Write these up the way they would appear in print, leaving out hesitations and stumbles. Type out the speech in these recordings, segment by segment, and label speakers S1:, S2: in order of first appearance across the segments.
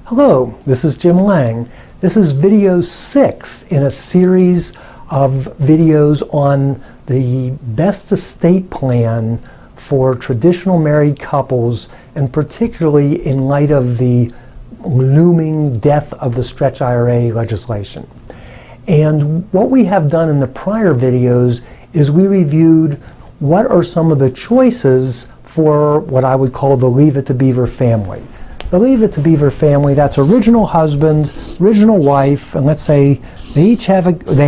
S1: Hello, this is Jim Lange. This is video 6 in a series of videos on the best estate plan for traditional married couples, and particularly in light of the looming death of the stretch IRA legislation. And what we have done in the prior videos is we reviewed what are some of the choices for what I would call the Leave It to Beaver family. The Leave It to Beaver family, that's original husband, original wife, and let's say they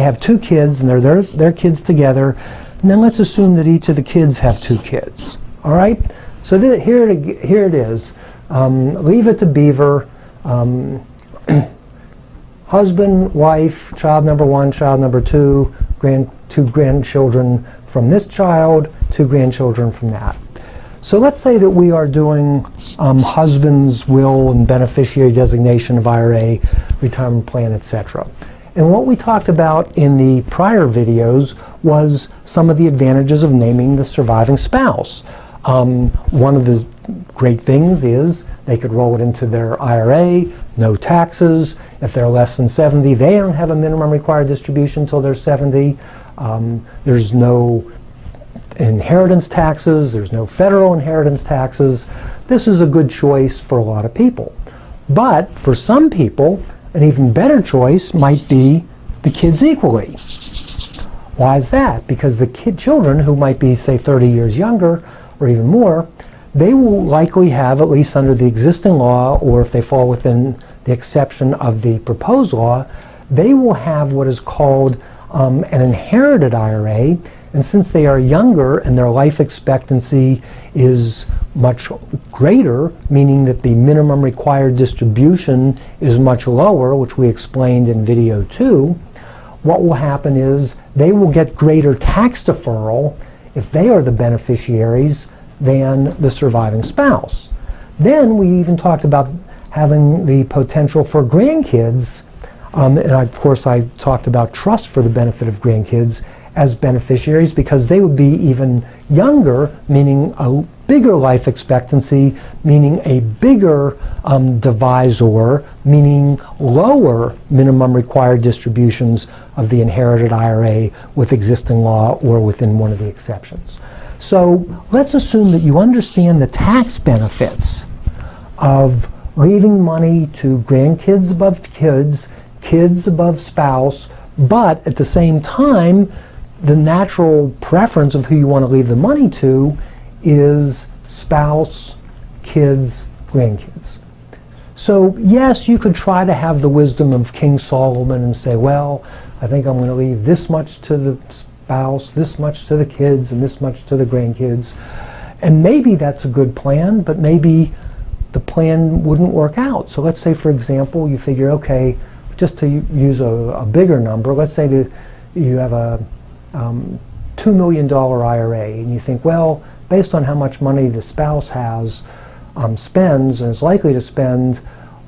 S1: have 2 kids and they're their kids together. And then let's assume that each of the kids have 2 kids. All right? So here it is. Leave It to Beaver. Husband, wife, child number 1, child number 2, 2 grandchildren from this child, 2 grandchildren from that. So let's say that we are doing husband's will and beneficiary designation of IRA, retirement plan, etc. And what we talked about in the prior videos was some of the advantages of naming the surviving spouse. One of the great things is they could roll it into their IRA, no taxes. If they're less than 70, they don't have a minimum required distribution until they're 70. There's no inheritance taxes, there's no federal inheritance taxes. This is a good choice for a lot of people. But for some people, an even better choice might be the kids equally. Why is that? Because the children who might be, say, 30 years younger or even more, they will likely have, at least under the existing law, or if they fall within the exception of the proposed law, they will have what is called an inherited IRA. And since they are younger and their life expectancy is much greater, meaning that the minimum required distribution is much lower, which we explained in video 2, what will happen is they will get greater tax deferral if they are the beneficiaries than the surviving spouse. Then we even talked about having the potential for grandkids, and of course I talked about trust for the benefit of grandkids as beneficiaries, because they would be even younger, meaning a bigger life expectancy, meaning a bigger divisor, meaning lower minimum required distributions of the inherited IRA with existing law or within one of the exceptions. So let's assume that you understand the tax benefits of leaving money to grandkids above kids, kids above spouse, but at the same time, the natural preference of who you want to leave the money to is spouse, kids, grandkids. So yes, you could try to have the wisdom of King Solomon and say, well, I think I'm going to leave this much to the spouse, this much to the kids, and this much to the grandkids. And maybe that's a good plan, but maybe the plan wouldn't work out. So let's say, for example, you figure, okay, just to use a bigger number, let's say that you have a $2 million IRA, and you think, well, based on how much money the spouse has, spends, and is likely to spend,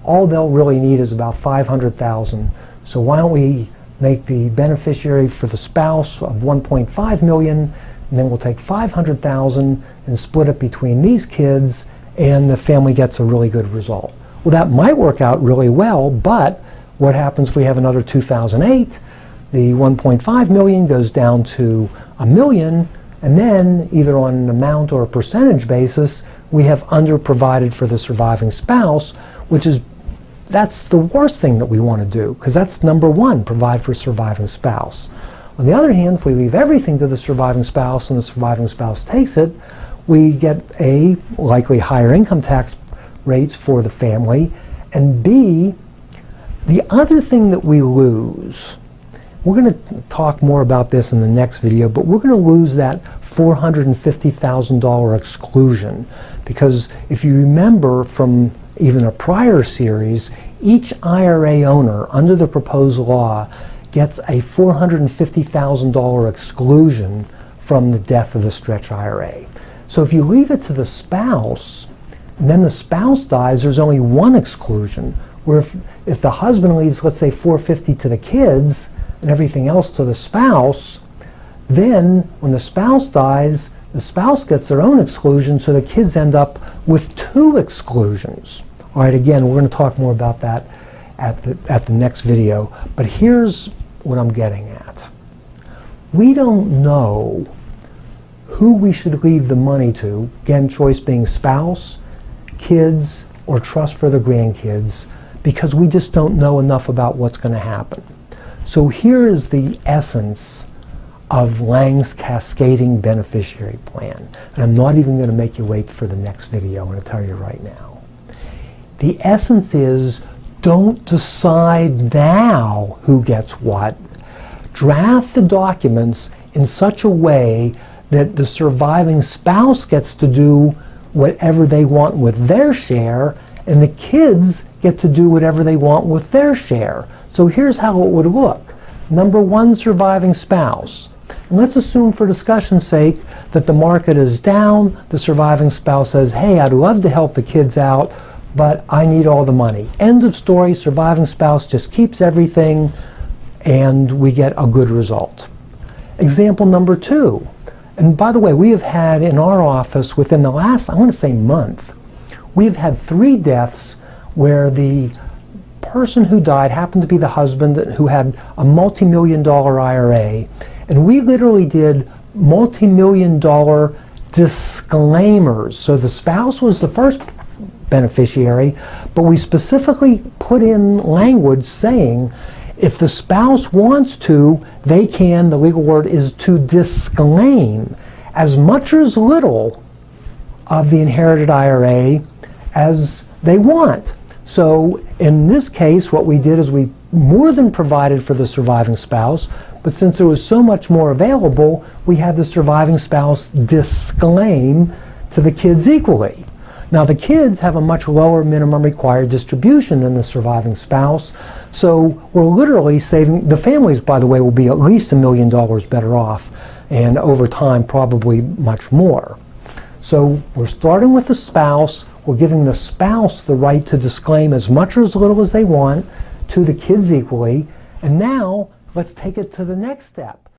S1: all they'll really need is about $500,000. So why don't we make the beneficiary for the spouse of $1.5 million, and then we'll take $500,000 and split it between these kids, and the family gets a really good result. Well, that might work out really well, but what happens if we have another 2008? The 1.5 million goes down to $1 million, and then either on an amount or a percentage basis, we have underprovided for the surviving spouse, that's the worst thing that we want to do, because that's number 1, provide for surviving spouse. On the other hand, if we leave everything to the surviving spouse and the surviving spouse takes it, we get A, likely higher income tax rates for the family, and B, the other thing that we lose, we're going to talk more about this in the next video, but we're going to lose that $450,000 exclusion, because if you remember from even a prior series, each IRA owner under the proposed law gets a $450,000 exclusion from the death of the stretch IRA. So if you leave it to the spouse, and then the spouse dies, there's only one exclusion, where if the husband leaves, let's say, $450,000 to the kids, and everything else to the spouse, then when the spouse dies, the spouse gets their own exclusion, so the kids end up with 2 exclusions All right, again, we're going to talk more about that at the next video, but here's what I'm getting at. We don't know who we should leave the money to, again, choice being spouse, kids, or trust for the grandkids, because we just don't know enough about what's going to happen. So here is the essence of Lange's Cascading Beneficiary Plan. And I'm not even going to make you wait for the next video. I'm going to tell you right now. The essence is, don't decide now who gets what. Draft the documents in such a way that the surviving spouse gets to do whatever they want with their share, and the kids get to do whatever they want with their share. So here's how it would look. Number one, surviving spouse. And let's assume for discussion's sake that the market is down. The surviving spouse says, hey, I'd love to help the kids out, but I need all the money. End of story. Surviving spouse just keeps everything, and we get a good result. Example number two. And by the way, we have had in our office within the last, I want to say month, we've had 3 deaths where the person who died happened to be the husband who had a multi-million-dollar IRA, and we literally did multi-million-dollar disclaimers. So the spouse was the first beneficiary, but we specifically put in language saying if the spouse wants to, they can, the legal word is to disclaim as much or as little of the inherited IRA as they want. So in this case, what we did is we more than provided for the surviving spouse, but since there was so much more available, we had the surviving spouse disclaim to the kids equally. Now the kids have a much lower minimum required distribution than the surviving spouse, so we're literally saving, the families, by the way, will be at least $1 million better off, and over time probably much more. So we're starting with the spouse, we're giving the spouse the right to disclaim as much or as little as they want to the kids equally, and now let's take it to the next step.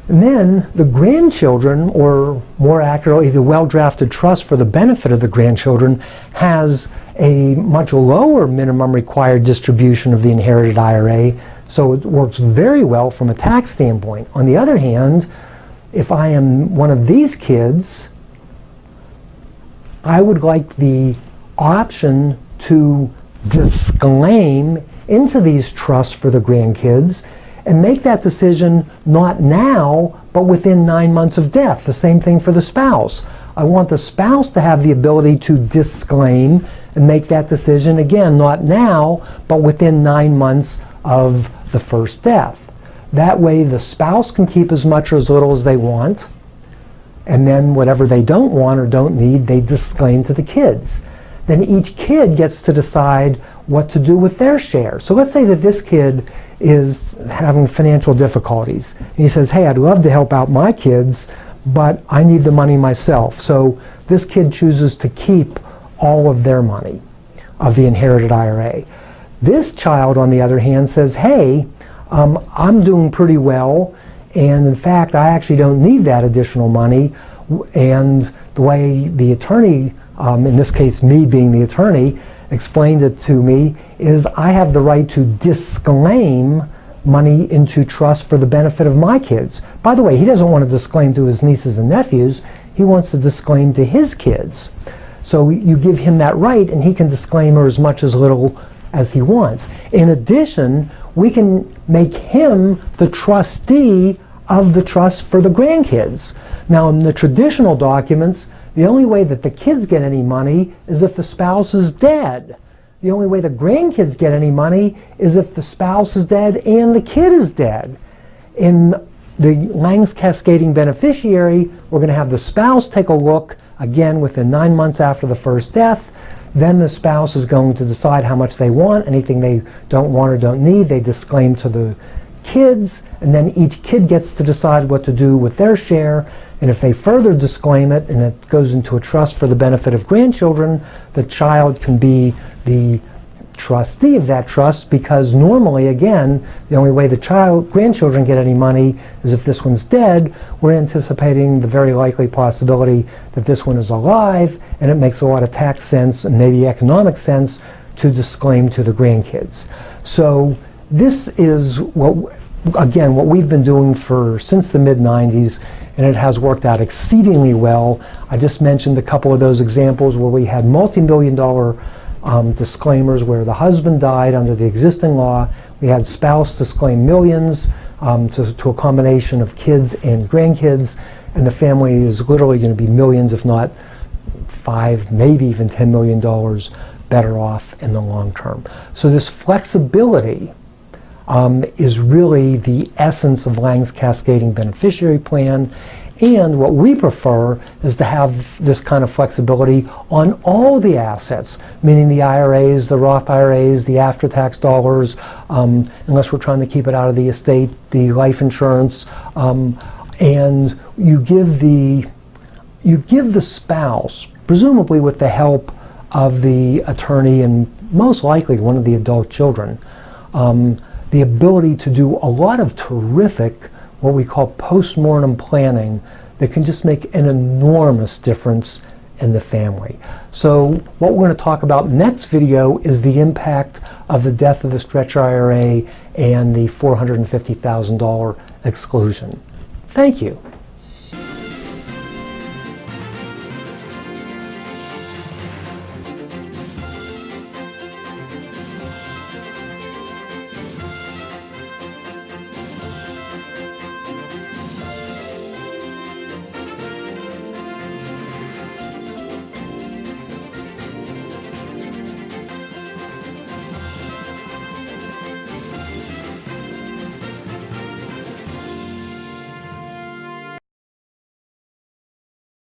S1: And then the grandchildren, or more accurately, the well-drafted trust for the benefit of the grandchildren, has a much lower minimum required distribution of the inherited IRA, so it works very well from a tax standpoint. On the other hand, if I am one of these kids, I would like the option to disclaim into these trusts for the grandkids and make that decision not now, but within 9 months of death. The same thing for the spouse. I want the spouse to have the ability to disclaim and make that decision, again, not now, but within 9 months of the first death. That way the spouse can keep as much or as little as they want, and then whatever they don't want or don't need, they disclaim to the kids. Then each kid gets to decide what to do with their share. So let's say that this kid is having financial difficulties. And he says, hey, I'd love to help out my kids, but I need the money myself. So this kid chooses to keep all of their money of the inherited IRA. This child, on the other hand, says, hey, I'm doing pretty well, and in fact, I actually don't need that additional money. And the way the attorney, in this case me being the attorney, explained it to me is I have the right to disclaim money into trust for the benefit of my kids. By the way, he doesn't want to disclaim to his nieces and nephews, he wants to disclaim to his kids. So you give him that right and he can disclaim as much as little as he wants. In addition, we can make him the trustee of the trust for the grandkids. Now in the traditional documents, the only way that the kids get any money is if the spouse is dead. The only way the grandkids get any money is if the spouse is dead and the kid is dead. In the Lange's Cascading Beneficiary, we're going to have the spouse take a look, again within 9 months after the first death. Then the spouse is going to decide how much they want. Anything they don't want or don't need, they disclaim to the kids, and then each kid gets to decide what to do with their share. And if they further disclaim it and it goes into a trust for the benefit of grandchildren, the child can be the trustee of that trust, because normally, again, the only way the grandchildren get any money is if this one's dead. We're anticipating the very likely possibility that this one is alive, and it makes a lot of tax sense and maybe economic sense to disclaim to the grandkids. So this is what we've been doing since the mid-90s, and it has worked out exceedingly well. I just mentioned a couple of those examples where we had multi-million-dollar disclaimers where the husband died under the existing law. We had spouse disclaim millions to a combination of kids and grandkids, and the family is literally going to be millions, if not $5, maybe even $10 million better off in the long term. So this flexibility is really the essence of Lange's Cascading Beneficiary Plan. And what we prefer is to have this kind of flexibility on all the assets, meaning the IRAs, the Roth IRAs, the after-tax dollars, unless we're trying to keep it out of the estate, the life insurance, and you give the spouse, presumably with the help of the attorney and most likely one of the adult children, the ability to do a lot of terrific, what we call post-mortem planning, that can just make an enormous difference in the family. So what we're going to talk about next video is the impact of the death of the stretch IRA and the $450,000 exclusion. Thank you.